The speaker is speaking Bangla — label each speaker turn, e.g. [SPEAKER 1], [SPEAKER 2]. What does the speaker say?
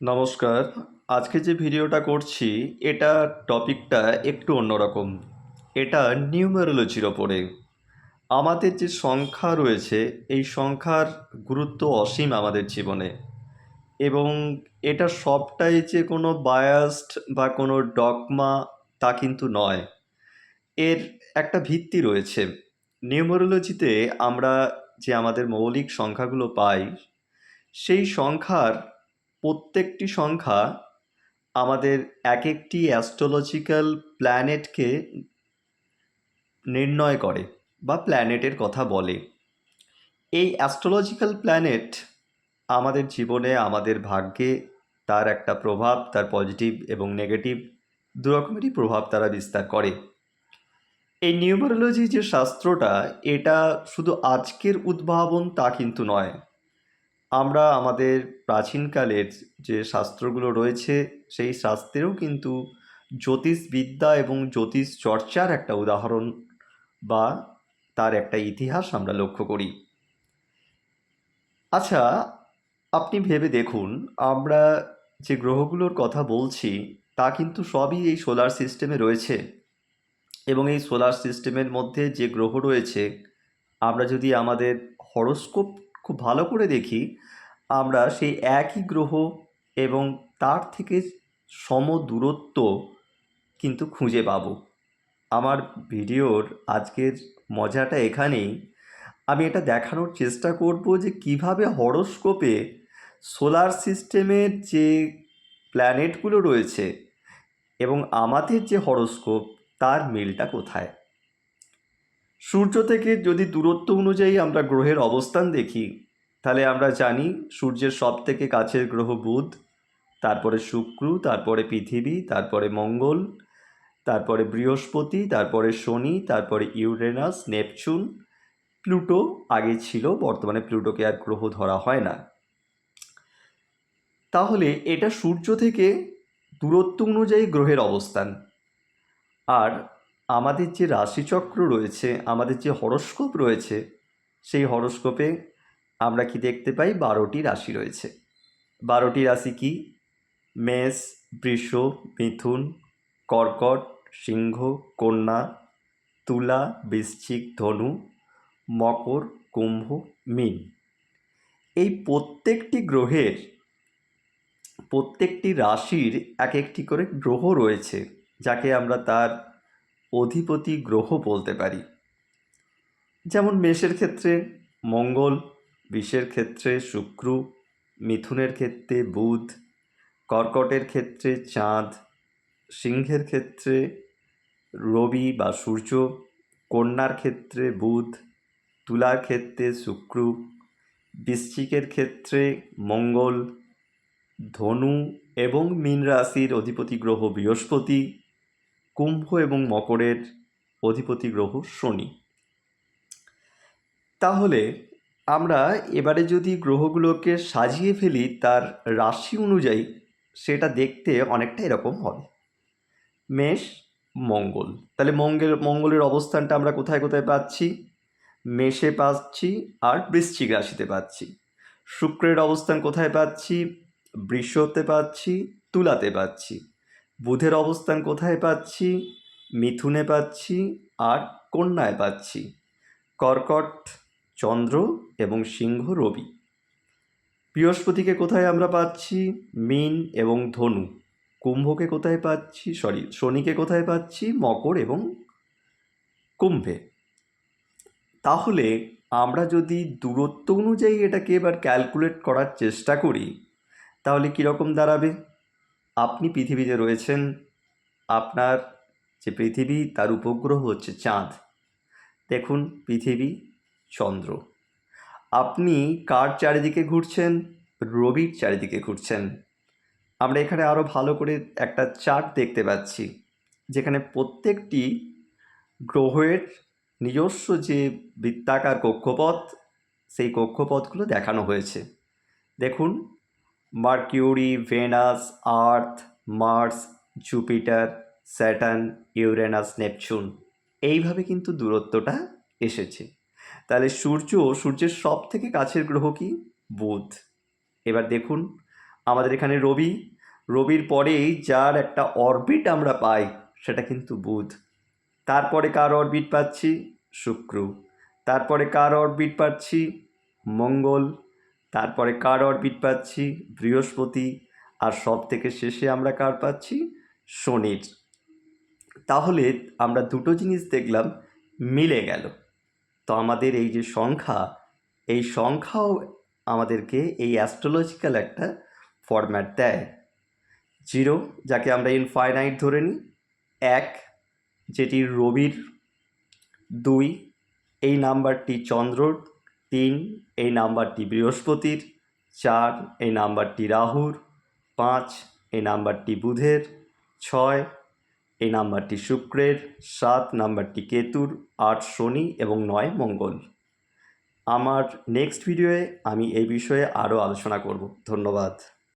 [SPEAKER 1] নমস্কার। আজকে যে ভিডিওটা করছি এটা টপিকটা একটু অন্যরকম। এটা নিউমেরোলজির ওপরে। আমাদের যে সংখ্যা রয়েছে এই সংখ্যার গুরুত্ব অসীম আমাদের জীবনে, এবং এটা সবটাই যে কোনো বায়াসড বা কোনো ডগমা তা কিন্তু নয়। এর একটা ভিত্তি রয়েছে। নিউমেরোলজিতে আমরা যে আমাদের মৌলিক সংখ্যাগুলো পাই সেই সংখ্যার প্রত্যেকটি সংখ্যা আমাদের এক একটি অ্যাস্ট্রোলজিক্যাল প্ল্যানেটকে নির্ণয় করে বা প্ল্যানেটের কথা বলে। এই অ্যাস্ট্রোলজিক্যাল প্ল্যানেট আমাদের জীবনে, আমাদের ভাগ্যে তার একটা প্রভাব, তার পজিটিভ এবং নেগেটিভ দু রকমেরই প্রভাব তারা বিস্তার করে। এই নিউমেরোলজি যে শাস্ত্রটা, এটা শুধু আজকের উদ্ভাবন তা কিন্তু নয়। আমরা আমাদের প্রাচীনকালের যে শাস্ত্রগুলো রয়েছে সেই শাস্ত্রেও কিন্তু জ্যোতিষবিদ্যা এবং জ্যোতিষ চর্চার একটা উদাহরণ বা তার একটা ইতিহাস আমরা লক্ষ্য করি। আচ্ছা, আপনি ভেবে দেখুন, আমরা যে গ্রহগুলোর কথা বলছি তা কিন্তু সবই এই সোলার সিস্টেমে রয়েছে, এবং এই সোলার সিস্টেমের মধ্যে যে গ্রহ রয়েছে, আমরা যদি আমাদের হরোস্কোপ খুব ভালো করে দেখি, আমরা সেই একই গ্রহ এবং তার থেকে সম দূরত্ব কিন্তু খুঁজে পাবো। আমার ভিডিওর আজকের মজাটা এখানেই। আমি এটা দেখানোর চেষ্টা করব যে কিভাবে হরোস্কোপে সোলার সিস্টেমের যে প্ল্যানেটগুলো রয়েছে এবং আমাদের যে হরোস্কোপ তার মিলটা কোথায়। সূর্য থেকে যদি দূরত্ব অনুযায়ী আমরা গ্রহের অবস্থান দেখি, তাহলে আমরা জানি সূর্যের সব থেকে কাছের গ্রহ বুধ, তারপরে শুক্র, তারপরে পৃথিবী, তারপরে মঙ্গল, তারপরে বৃহস্পতি, তারপরে শনি, তারপরে ইউরেনাস, নেপচুন, প্লুটো আগে ছিল, বর্তমানে প্লুটোকে আর গ্রহ ধরা হয় না। তাহলে এটা সূর্য থেকে দূরত্ব অনুযায়ী গ্রহের অবস্থান। আর আমাদের যে রাশিচক্র রয়েছে, আমাদের যে হরোস্কোপ রয়েছে, সেই হরোস্কোপে আমরা কি দেখতে পাই? 12টি রাশি রয়েছে। 12টি রাশি কি? মেষ, বৃষ, মিথুন, কর্কট, সিংহ, কন্যা, তুলা, বৃশ্চিক, ধনু, মকর, কুম্ভ, মীন। এই প্রত্যেকটি গ্রহের, প্রত্যেকটি রাশির এক একটি করে গ্রহ রয়েছে, যাকে আমরা তার অধিপতি গ্রহ বলতে পারি। যেমন মেষের ক্ষেত্রে মঙ্গল, বৃষের ক্ষেত্রে শুক্র, মিথুনের ক্ষেত্রে বুধ, কর্কটের ক্ষেত্রে চাঁদ, সিংহের ক্ষেত্রে রবি বা সূর্য, কন্যার ক্ষেত্রে বুধ, তুলার ক্ষেত্রে শুক্র, বৃশ্চিকের ক্ষেত্রে মঙ্গল, ধনু এবং মীন রাশির অধিপতি গ্রহ বৃহস্পতি, কুম্ভ এবং মকরের অধিপতি গ্রহ শনি। তাহলে আমরা এবারে যদি গ্রহগুলোকে সাজিয়ে ফেলি তার রাশি অনুযায়ী, সেটা দেখতে অনেকটা এরকম হবে। মেষ, মঙ্গল। তাহলে মঙ্গলের অবস্থানটা আমরা কোথায় কোথায় পাচ্ছি? মেষে পাচ্ছি আর বৃশ্চিক রাশিতে পাচ্ছি। শুক্রের অবস্থান কোথায় পাচ্ছি? বৃষতে পাচ্ছি, তুলাতে পাচ্ছি। বুধের অবস্থান কোথায় পাচ্ছি? মিথুনে পাচ্ছি আর কন্যায় পাচ্ছি। কর্কট চন্দ্র এবং সিংহ রবি। বৃহস্পতিকে কোথায় আমরা পাচ্ছি? মীন এবং ধনু। কুম্ভকে কোথায় পাচ্ছি? শনিকে কোথায় পাচ্ছি? মকর এবং কুম্ভে। তাহলে আমরা যদি দূরত্ব অনুযায়ী এটাকে এবার ক্যালকুলেট করার চেষ্টা করি, তাহলে কীরকম দাঁড়াবে? আপনি পৃথিবীতে রয়েছেন, আপনার যে পৃথিবী তার উপগ্রহ হচ্ছে চাঁদ। দেখুন পৃথিবী, চন্দ্র। আপনি কার চারিদিকে ঘুরছেন? রবির চারিদিকে ঘুরছেন। আমরা এখানে আরও ভালো করে একটা চার্ট দেখতে পাচ্ছি, যেখানে প্রত্যেকটি গ্রহের নিজস্ব যে বৃত্তাকার কক্ষপথ, সেই কক্ষপথগুলো দেখানো হয়েছে। দেখুন, Mercury, Venus, Earth, Mars, Jupiter, Saturn, Uranus, Neptune, এইভাবে কিন্তু দূরত্বটা এসেছে। তাহলে সূর্যের সব থেকে কাছের গ্রহ কি? বুধ। এবার দেখুন, আমাদের এখানে রবি, রবির পরেই যার একটা অরবিট আমরা পাই সেটা কিন্তু বুধ। তারপরে কার অরবিট পাচ্ছি? শুক্র। তারপরে কার অরবিট পাচ্ছি? মঙ্গল। তারপরে কার অরবিট পাচ্ছি? বৃহস্পতি। আর সব থেকে শেষে আমরা কার পাচ্ছি? শনির। তাহলে আমরা দুটো জিনিস দেখলাম মিলে গেল। তো আমাদের এই যে সংখ্যা, এই সংখ্যাও আমাদেরকে এই অ্যাস্ট্রোলজিক্যাল একটা ফরম্যাট দেয়। 0 যাকে আমরা ইনফাইনাইট ধরে নিই, 1 যেটি রবির, 2 এই নাম্বারটি চন্দ্রর, 3 এই নাম্বারটি বৃহস্পতির, 4 এই নাম্বারটি রাহুর, 5 এই নাম্বারটি বুধের, 6 এই নাম্বারটি শুক্রের, 7 নাম্বারটি কেতুর, 8 শনি এবং 9 মঙ্গল। আমার নেক্সট ভিডিওয়ে আমি এই বিষয়ে আরও আলোচনা করব। ধন্যবাদ।